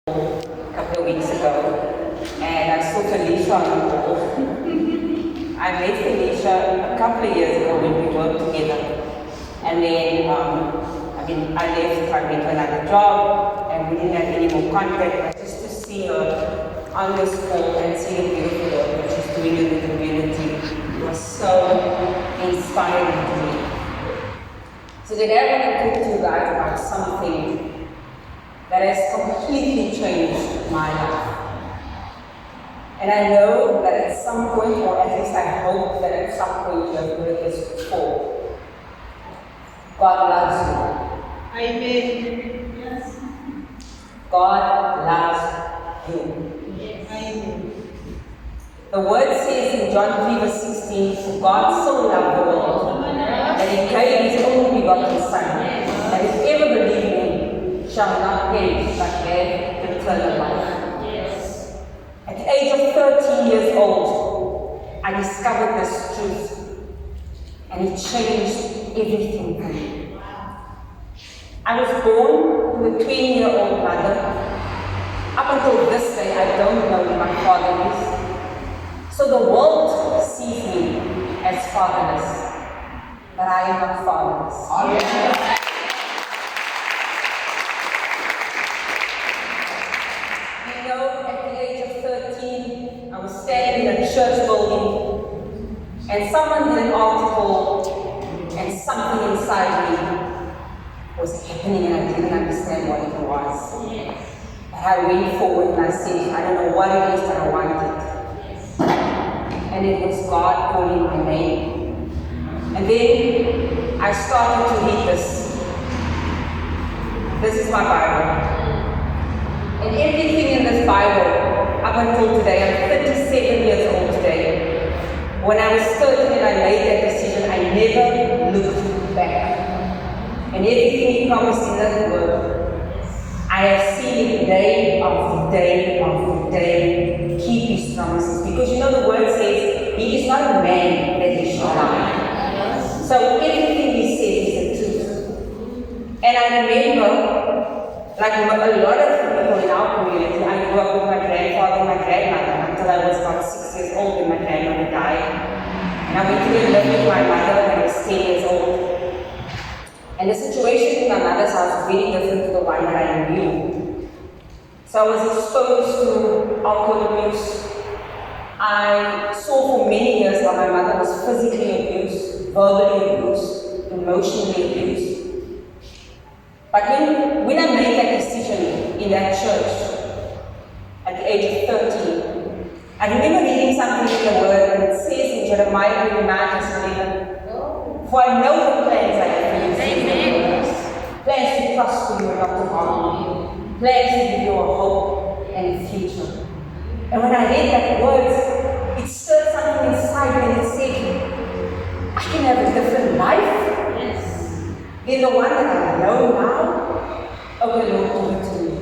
a couple of weeks ago, and I saw Felicia on the call. I met Felicia a couple of years ago when we worked together, and then I left, I went to another job, and we didn't have any more contact, but just to see her on this call and see the beautiful work that she's doing in the community was so inspiring to me. So today I want to talk to you guys about something that has completely changed my life. And I know that at some point, or at least I hope that at some point you have heard this before. God loves you. Amen. Yes. God loves you. Yes. Amen. The word says in John 3 verse 16, for God so loved the world that he gave his only begotten Son, that whoever believes in him shall not perish but have eternal life. Yes. At the age of 13 years old, I discovered this truth, and it changed everything for me. I was born to a 20-year-old mother. Up until this day, I don't know who my father is. So the world sees me as fatherless, but I am not fatherless. You know, at the age of 13, I was standing in a church building, and someone did an article, and something inside me was happening, and I didn't understand what it was. Yes. And I went forward and I said, I don't know what it is, but I want it. Yes. And it was God calling my name. And then I started to read this. This is my Bible. And everything in this Bible, up until today, I'm 37 years old today. When I was 13 and I made that decision, I never looked back. And everything he promised in that word, I have seen it day after day after day keep his promises. Because you know the word says, he is not a man that he should lie. So everything he says is the truth. And I remember, like a lot of people in our community, I grew up with my grandfather and my grandmother until I was about 6 years old when my grandmother died. And I went to live with my mother when I was 10 years old. And the situation in my mother's house was very different to the one that I knew. So I was exposed to alcohol abuse. I saw for many years how my mother was physically abused, verbally abused, emotionally abused. But when I made that decision in that church at the age of 13, I remember reading something in the Word, and it says in Jeremiah 29 verse 11, for I know the plans I have for you, says the Lord. Plans to prosper you and not to harm you. Plans to give you a hope and a future. And when I read that words, it stirred something inside me and it said, I can have a different life. Yes. In the one that I know now, okay, Lord, give it to me.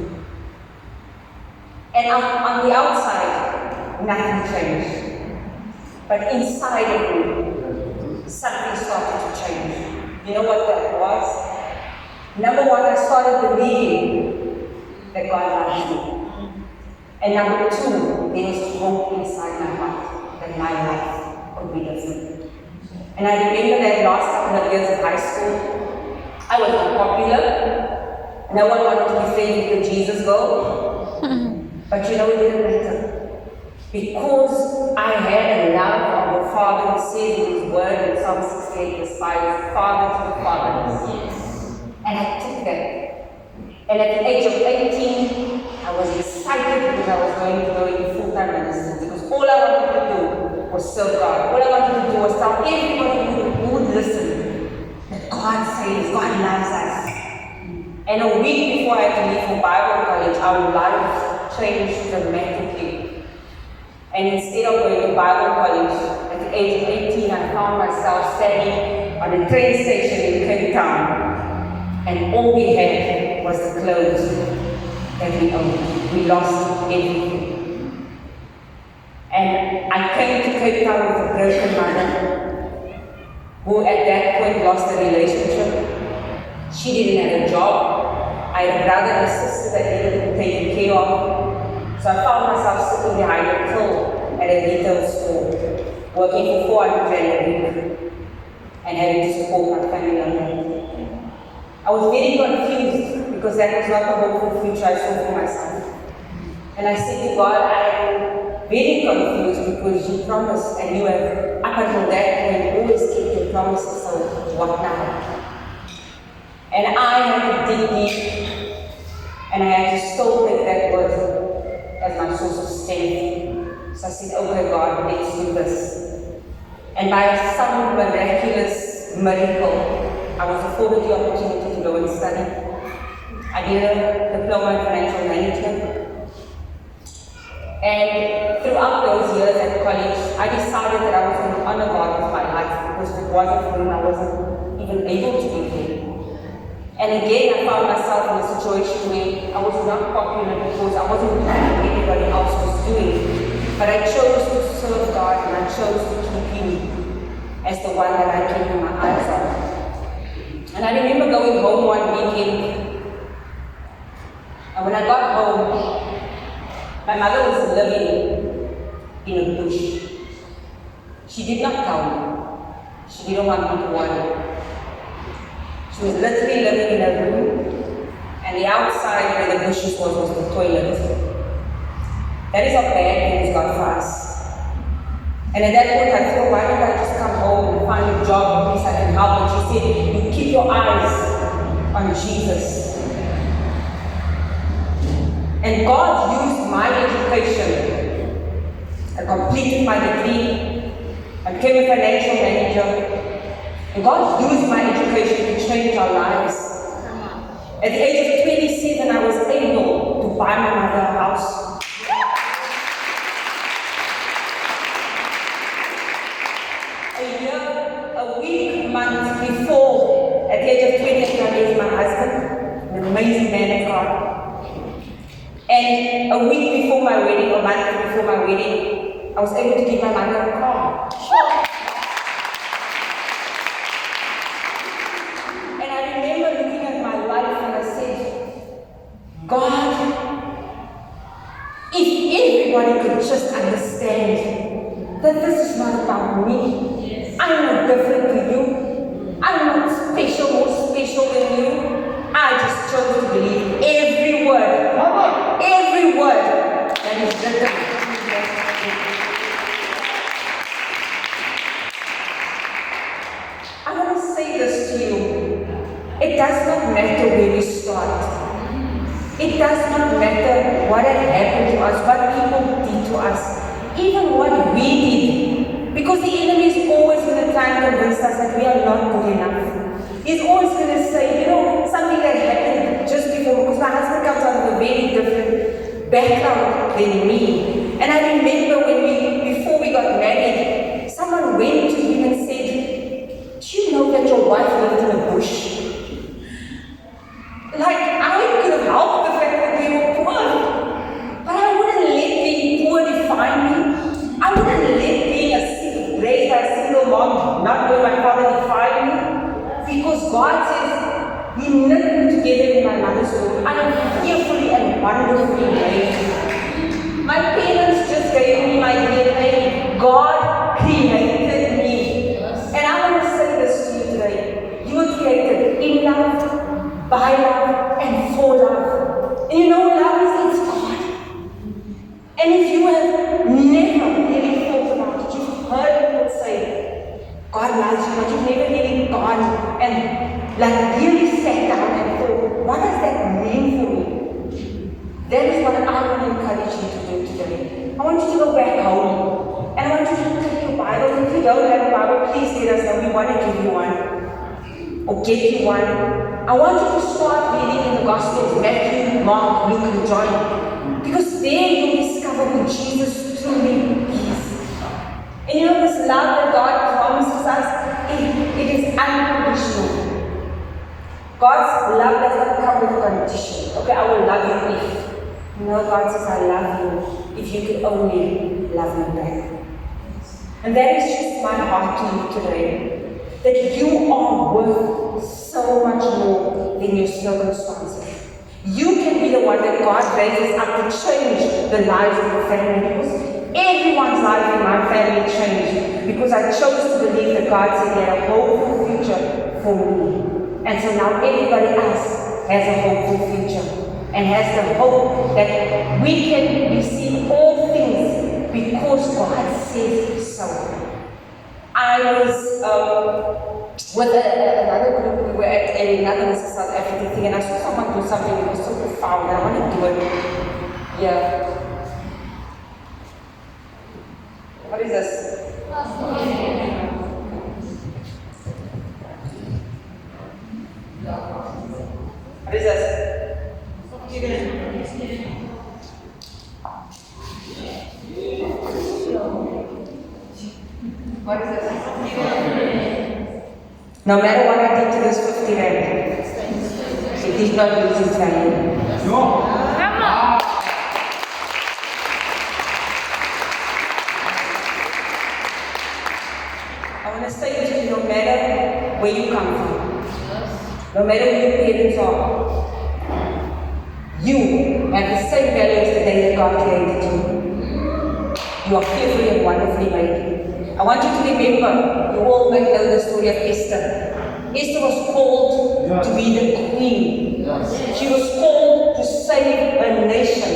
And on the outside, nothing changed. But inside of me, something started to change. You know what that was? Number one, I started believing that God loves me. And number two, there was hope inside my heart that my life would be different. And I remember that last couple of years of high school, I was unpopular. No one wanted to be friends with the Jesus girl. But you know, it didn't matter. Because I had a love of the Father who says in His Word in Psalm 68 verse 5, Father to the fatherless. Yes. And I took that. And at the age of 18, I was excited because I was going to go into full-time ministry. Because all I wanted to do was serve God. All I wanted to do was tell everybody who would listen that God saves, God loves us. And a week before I had to leave for Bible college, our lives changed dramatically. And instead of going to Bible college, at the age of 18, I found myself standing on a train station in Cape Town. And all we had was the clothes that we owned. We lost everything. And I came to Cape Town with a broken mother, who at that point lost a relationship. She didn't have a job. I had a brother and a sister that needed to be taken care of. So I found myself sitting behind a till at a retail store, working for 400 rand a week and having to support my family on that. I was very confused because that was not the hopeful future I saw for myself. And I said to God, I am very confused because you promised and you have, up until that point, always kept your promises, so what now? And I had to dig deep, and I had to still take that word as my source of strength. So I said, okay God, let's do this. And by some miraculous miracle, I was afforded the opportunity to go and study. I did a diploma in financial management. And throughout those years at college, I decided that I was going to honor God with my life because if it wasn't for Him, I wasn't even able to be here. And again, I found myself in a situation where I was not popular because I wasn't doing what everybody else was doing. But I chose to serve God and I chose to keep Him as the one that I kept my eyes on. And I remember going home one weekend, and when I got home, my mother was living in a bush. She did not tell me. She didn't want me to worry. She was literally living in a room, and the outside where the bushes was the toilet. That is how bad things got for us. And at that point I thought, why don't I just come home and find a job in case I can help? And she said, you keep your eyes on Jesus. And God used my education. I completed my degree. I became a financial manager. And God used my education to change our lives. At the age of 27, I was able to buy my mother a house. A week, month before, at the age of 20, I met my husband, an amazing man of God. And a week before my wedding, or a month before my wedding, I was able to give my mother a car. And I remember looking at my life and I said, God, if everybody could just understand that this is not about me. I'm not different to you. I'm not special, more special than you. I just chose to believe every word that is written. I want to say this to you. It does not matter where we start. It does not matter what had happened to us, what people did to us, even what we did. Because the enemy is always going to try and convince us that we are not good enough. He's always going to say, something that happened just before, because my husband comes out of a very different background than me. And I remember before we got married, someone went to him and said, do you know that your wife lived in a bush? Like, I could have helped the fact that we were poor, but I wouldn't let being poor define me. I wouldn't let being raised by a single mom, not knowing my father, define me. Because God says, He knit me together in my mother's womb. I am fearfully and wonderfully made. My parents just gave me my DNA. God created me. And I want to say this to you today. You were created in love, by love, and for love. And love is God. And if you have never really thought about it, you've heard people say, God loves you, but you've never really gone and really sat down and thought, what does that mean for me? That is what I want to encourage you to do today. I want you to go back home. And I want you to take your Bible. If you don't have a Bible, please let us know. We want to give you one. Or get you one. I want you to start reading in the Gospels, Matthew, Mark, Luke, and John. Because there you'll discover who Jesus truly is. And this love that God promises us, it is unconditional. God's love does not come with a condition. Okay, I will love you if. God says, I love you if you could only love me back. And that is just my heart to you today. That you are worth so much more than your circumstances. You can be the everyone that God raises up to change the lives of the family. Because everyone's life in my family changed. Because I chose to believe that God said He had a hopeful future for me. And so now everybody else has a hopeful future. And has the hope that we can receive all things because God says so. I was with another group. We were at another South African thing, and I saw someone do something that was so profound, and I want to do it. Yeah. What is this? What is this? What is this? No matter what I did to this 50 rand, it did not lose its value. No. I want to say to you, no matter where you come from, no matter who your parents are, you have the same value as the day that God created you. You are fearfully and wonderfully made. I want you to remember, you all may know the story of Esther. Esther was called to be the queen. She was called to save her nation.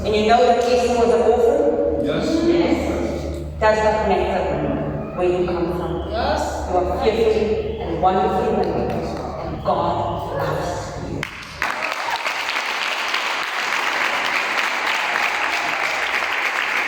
And you know that Esther was an orphan? Yes. Does not matter where you come from. You are fearfully and wonderfully made, and God